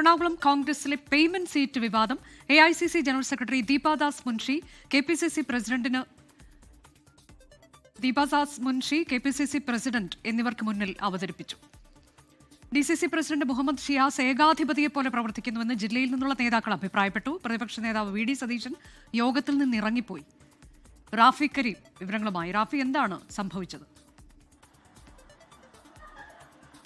എറണാകുളം കോൺഗ്രസിലെ payment seat വിവാദം AICC general secretary Deepa Das Munshi KPCC president എന്നിവർക്ക് മുന്നിൽ അവതരിപ്പിച്ചു. DCC പ്രസിഡന്റ് മുഹമ്മദ് ഷിയാസ് ഏകാധിപതിയെ പോലെ പ്രവർത്തിക്കുന്നുവെന്ന് ജില്ലയിൽ നിന്നുള്ള നേതാക്കൾ അഭിപ്രായപ്പെട്ടു. പ്രതിപക്ഷ നേതാവ് VD സതീശൻ യോഗത്തിൽ നിന്ന് ഇറങ്ങിപ്പോയി. റാഫി കരീം വിവരങ്ങളുമായി. റാഫി, എന്താണ് സംഭവിച്ചത്?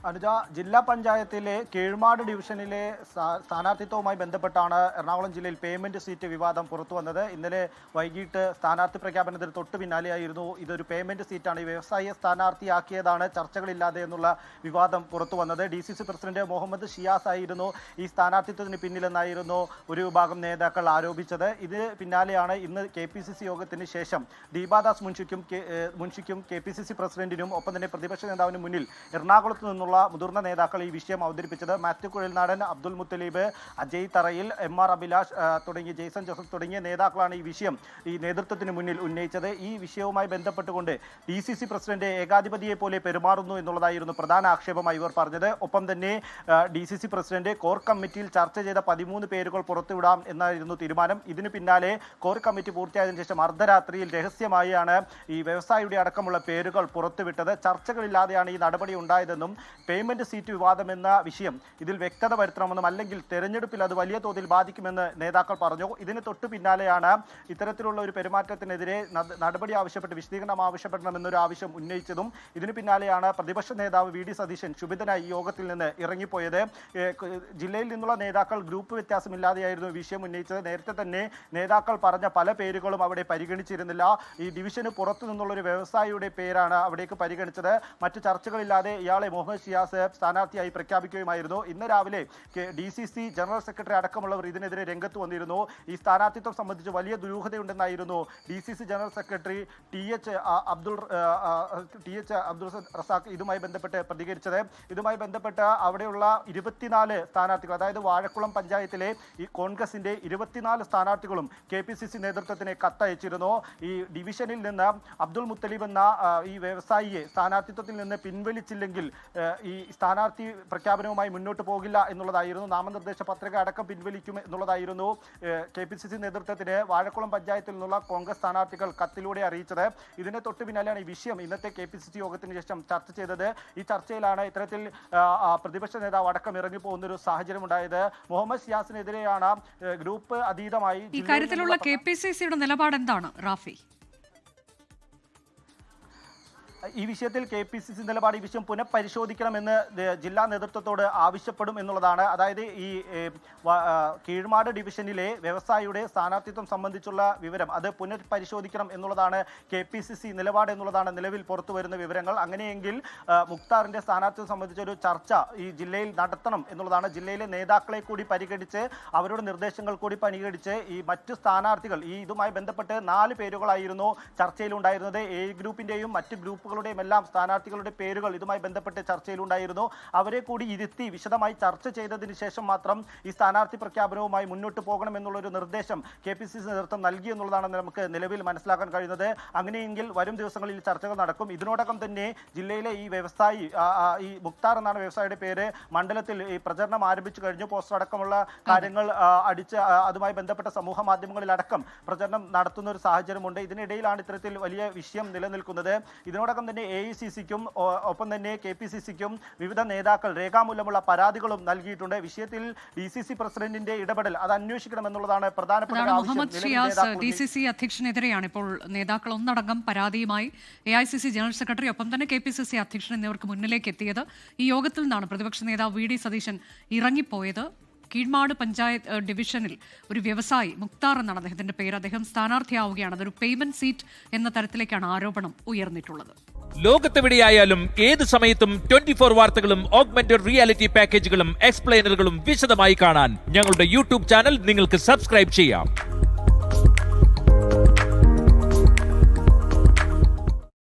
അനുജ, ജില്ലാ പഞ്ചായത്തിലെ കീഴ്മാട് ഡിവിഷനിലെ സ്ഥാനാർത്ഥിത്വവുമായി ബന്ധപ്പെട്ടാണ് എറണാകുളം ജില്ലയിൽ പേയ്മെന്റ് സീറ്റ് വിവാദം പുറത്തു വന്നത്. ഇന്നലെ വൈകിട്ട് സ്ഥാനാർത്ഥി പ്രഖ്യാപനത്തിന് തൊട്ടു പിന്നാലെയായിരുന്നു ഇതൊരു പേയ്മെന്റ് സീറ്റാണ്, ഈ വ്യവസായിയെ സ്ഥാനാർത്ഥിയാക്കിയതാണ് ചർച്ചകളില്ലാതെ എന്നുള്ള വിവാദം പുറത്തു വന്നത്. DCC പ്രസിഡന്റ് മുഹമ്മദ് ഷിയാസ് ആയിരുന്നു ഈ സ്ഥാനാർത്ഥിത്വത്തിന് പിന്നിലെന്നായിരുന്നു ഒരു വിഭാഗം നേതാക്കൾ ആരോപിച്ചത്. ഇതിന് പിന്നാലെയാണ് ഇന്ന് KPCC യോഗത്തിന് ശേഷം ദീപാദാസ് മുൻഷിക്കും KPCC പ്രസിഡന്റിനും ഒപ്പം തന്നെ പ്രതിപക്ഷ നേതാവിന് മുന്നിൽ എറണാകുളത്ത് നിന്നുള്ള മുതിർന്ന നേതാക്കൾ ഈ വിഷയം അവതരിപ്പിച്ചത്. മാത്യു കുഴൽനാടൻ, അബ്ദുൽ മുത്തലീബ്, അജയ് തറയിൽ, MR അഭിലാഷ് തുടങ്ങിയ ജെയ്സൺ ജോസഫ് തുടങ്ങിയ നേതാക്കളാണ് ഈ വിഷയം ഈ നേതൃത്വത്തിന് മുന്നിൽ ഉന്നയിച്ചത്. ഈ വിഷയവുമായി ബന്ധപ്പെട്ടുകൊണ്ട് DCC പ്രസിഡന്റ് ഏകാധിപതിയെ പോലെ പെരുമാറുന്നു എന്നുള്ളതായിരുന്നു പ്രധാന ആക്ഷേപമായി ഇവർ പറഞ്ഞത്. ഒപ്പം തന്നെ DCC പ്രസിഡന്റ് കോർ കമ്മിറ്റിയിൽ ചർച്ച ചെയ്ത 13 പേരുകൾ പുറത്തുവിടാം എന്നായിരുന്നു തീരുമാനം. ഇതിന് പിന്നാലെ കോർ കമ്മിറ്റി പൂർത്തിയായതിനു ശേഷം അർദ്ധരാത്രിയിൽ രഹസ്യമായാണ് ഈ വ്യവസായിയുടെ അടക്കമുള്ള പേരുകൾ പുറത്തുവിട്ടത്. ചർച്ചകളില്ലാതെയാണ് ഈ നടപടി ഉണ്ടായതെന്നും പേയ്മെന്റ് സീറ്റ് വിവാദം എന്ന വിഷയം ഇതിൽ വ്യക്തത വരുത്തണമെന്നും അല്ലെങ്കിൽ തെരഞ്ഞെടുപ്പിൽ അത് വലിയ തോതിൽ ബാധിക്കുമെന്ന് നേതാക്കൾ പറഞ്ഞു. ഇതിന് തൊട്ടു പിന്നാലെയാണ് ഇത്തരത്തിലുള്ള ഒരു പെരുമാറ്റത്തിനെതിരെ നടപടി ആവശ്യപ്പെട്ട് വിശദീകരണം ആവശ്യപ്പെടണമെന്നൊരു ആവശ്യം ഉന്നയിച്ചതും. ഇതിന് പിന്നാലെയാണ് പ്രതിപക്ഷ നേതാവ് VD സതീശൻ ക്ഷുഭിതനായി ഈ യോഗത്തിൽ നിന്ന് ഇറങ്ങിപ്പോയത്. ജില്ലയിൽ നിന്നുള്ള നേതാക്കൾ ഗ്രൂപ്പ് വ്യത്യാസമില്ലാതെയായിരുന്നു വിഷയം ഉന്നയിച്ചത്. നേരത്തെ തന്നെ നേതാക്കൾ പറഞ്ഞ പല പേരുകളും അവിടെ പരിഗണിച്ചിരുന്നില്ല. ഈ ഡിവിഷന് പുറത്തു നിന്നുള്ള ഒരു വ്യവസായിയുടെ പേരാണ് അവിടേക്ക് പരിഗണിച്ചത്. മറ്റു ചർച്ചകളില്ലാതെ ഇയാളെ മുഹമ്മദ് ഷിയാസ് സ്ഥാനാർത്ഥിയായി പ്രഖ്യാപിക്കുകയുമായിരുന്നു. ഇന്ന് രാവിലെ DCC ജനറൽ സെക്രട്ടറി അടക്കമുള്ളവർ ഇതിനെതിരെ രംഗത്ത് വന്നിരുന്നു. ഈ സ്ഥാനാർത്ഥിത്വം സംബന്ധിച്ച് വലിയ ദുരൂഹതയുണ്ടെന്നായിരുന്നു DCC general secretary TH Abdul Razak ഇതുമായി ബന്ധപ്പെട്ട് പ്രതികരിച്ചത്. ഇതുമായി ബന്ധപ്പെട്ട് അവിടെയുള്ള 24 സ്ഥാനാർത്ഥികൾ, അതായത് വാഴക്കുളം പഞ്ചായത്തിലെ ഈ കോൺഗ്രസിന്റെ 24 സ്ഥാനാർത്ഥികളും KPCC നേതൃത്വത്തിന് കത്തയച്ചിരുന്നു. ഈ ഡിവിഷനിൽ നിന്ന് അബ്ദുൾ മുത്തലീബ് എന്ന ഈ വ്യവസായിയെ സ്ഥാനാർത്ഥിത്വത്തിൽ നിന്ന് പിൻവലിച്ചില്ലെങ്കിൽ ഈ സ്ഥാനാർത്ഥി പ്രഖ്യാപനവുമായി മുന്നോട്ട് പോകില്ല എന്നുള്ളതായിരുന്നു. നാമനിർദ്ദേശ പത്രിക അടക്കം പിൻവലിക്കും എന്നുള്ളതായിരുന്നു KPCC നേതൃത്വത്തിന് വാഴക്കുളം പഞ്ചായത്തിൽ നിന്നുള്ള കോൺഗ്രസ് സ്ഥാനാർത്ഥികൾ കത്തിലൂടെ അറിയിച്ചത്. ഇതിനെ തൊട്ടു പിന്നാലെയാണ് ഈ വിഷയം ഇന്നത്തെ KPCC യോഗത്തിന് ശേഷം ചർച്ച ചെയ്തത്. ഈ ചർച്ചയിലാണ് ഇത്തരത്തിൽ പ്രതിപക്ഷ നേതാവ് അടക്കം ഇറങ്ങിപ്പോകുന്നൊരു സാഹചര്യം ഉണ്ടായത്. മുഹമ്മദ് ഷിയാസിനെതിരെയാണ് ഗ്രൂപ്പ് അതീതമായി ഇക്കാര്യത്തിലുള്ള KPCCയുടെ നിലപാട് എന്താണ് റാഫി? ഈ വിഷയത്തിൽ KPCC നിലപാട് ഈ വിഷയം പുനഃപരിശോധിക്കണമെന്ന് ജില്ലാ നേതൃത്വത്തോട് ആവശ്യപ്പെടും എന്നുള്ളതാണ്. അതായത് ഈ കീഴ്മാട് ഡിവിഷനിലെ വ്യവസായിയുടെ സ്ഥാനാർത്ഥിത്വം സംബന്ധിച്ചുള്ള വിവരം അത് പുനഃപരിശോധിക്കണം എന്നുള്ളതാണ് KPCC നിലപാട് എന്നുള്ളതാണ് നിലവിൽ പുറത്തു വരുന്ന വിവരങ്ങൾ. അങ്ങനെയെങ്കിൽ മുക്താറിന്റെ സ്ഥാനാർത്ഥിത്വം സംബന്ധിച്ചൊരു ചർച്ച ഈ ജില്ലയിൽ നടത്തണം എന്നുള്ളതാണ്. ജില്ലയിലെ നേതാക്കളെ കൂടി പരിഗണിച്ച് അവരുടെ നിർദ്ദേശങ്ങൾ കൂടി പരിഗണിച്ച് ഈ മറ്റു സ്ഥാനാർത്ഥികൾ ഇതുമായി ബന്ധപ്പെട്ട് 4 പേരുകളായിരുന്നു ചർച്ചയിലുണ്ടായിരുന്നത്. A ഗ്രൂപ്പിന്റെയും മറ്റ് ഗ്രൂപ്പുകളുടെയും എല്ലാം സ്ഥാനാർത്ഥികളുടെ പേരുകൾ ഇതുമായി ബന്ധപ്പെട്ട് ചർച്ചയിലുണ്ടായിരുന്നു. അവരെ കൂടി ഇരുത്തി വിശദമായി ചർച്ച ചെയ്തതിന് ശേഷം മാത്രം ഈ സ്ഥാനാർത്ഥി പ്രഖ്യാപനവുമായി മുന്നോട്ട് പോകണം എന്നുള്ളൊരു നിർദ്ദേശം KPCC നേതൃത്വം നൽകി എന്നുള്ളതാണ് നമുക്ക് നിലവിൽ മനസ്സിലാക്കാൻ കഴിയുന്നത്. അങ്ങനെയെങ്കിൽ വരും ദിവസങ്ങളിൽ ചർച്ചകൾ നടക്കും. ഇതിനോടകം തന്നെ ജില്ലയിലെ ഈ വ്യവസായി ഈ മുക്താർ എന്നാണ് വ്യവസായിയുടെ പേര്, മണ്ഡലത്തിൽ ഈ പ്രചരണം ആരംഭിച്ചു കഴിഞ്ഞു. പോസ്റ്റർ അടക്കമുള്ള കാര്യങ്ങൾ അടിച്ച് അതുമായി ബന്ധപ്പെട്ട സമൂഹ മാധ്യമങ്ങളിലടക്കം പ്രചരണം നടത്തുന്ന ഒരു സാഹചര്യമുണ്ട്. ഇതിനിടയിലാണ് ഇത്തരത്തിൽ വലിയ വിഷയം നിലനിൽക്കുന്നത്. ഇതിനോടകം തന്നെ AICCക്കും ഒപ്പം തന്നെ KPCCക്കും വിവിധ നേതാക്കൾ രേഖാമൂലമുള്ള പരാതികളും നൽകിയിട്ടുണ്ട്. വിഷയത്തിൽ DCC പ്രസിഡന്റിന്റെ ഇടപെടൽ അത് അന്വേഷിക്കണമെന്നുള്ളതാണ് പ്രധാനപ്പെട്ട ആവശ്യം. മുഹമ്മദ് ഷിയാസ് DCC അധ്യക്ഷനെതിരെയാണ് ഇപ്പോൾ നേതാക്കൾ ഒന്നടങ്കം പരാതിയുമായി AICC ജനറൽ സെക്രട്ടറി ഒപ്പം തന്നെ KPCC അധ്യക്ഷൻ എന്നിവർക്ക് മുന്നിലേക്ക് എത്തിയത്. ഈ യോഗത്തിൽ നിന്നാണ് പ്രതിപക്ഷ നേതാവ് VD സതീശൻ ഇറങ്ങിപ്പോയത്. കീഴ്മാട് പഞ്ചായത്ത് ഡിവിഷനിൽ ഒരു വ്യവസായി മുക്താർ എന്നാണ് അദ്ദേഹത്തിന്റെ പേര്, അദ്ദേഹം സ്ഥാനാർത്ഥിയാവുകയാണ്. അതൊരു പേയ്മെന്റ് സീറ്റ് എന്ന തരത്തിലേക്കാണ് ആരോപണം ഉയർന്നിട്ടുള്ളത്. ലോകത്തെവിടെയായാലും ഏത് സമയത്തും 24 വാർത്തകളും ഓഗ്മെന്റഡ് റിയാലിറ്റി പാക്കേജുകളും എക്സ്പ്ലെയിനറുകളും വിശദമായി കാണാൻ ഞങ്ങളുടെ YouTube ചാനൽ നിങ്ങൾക്ക് സബ്സ്ക്രൈബ് ചെയ്യാം.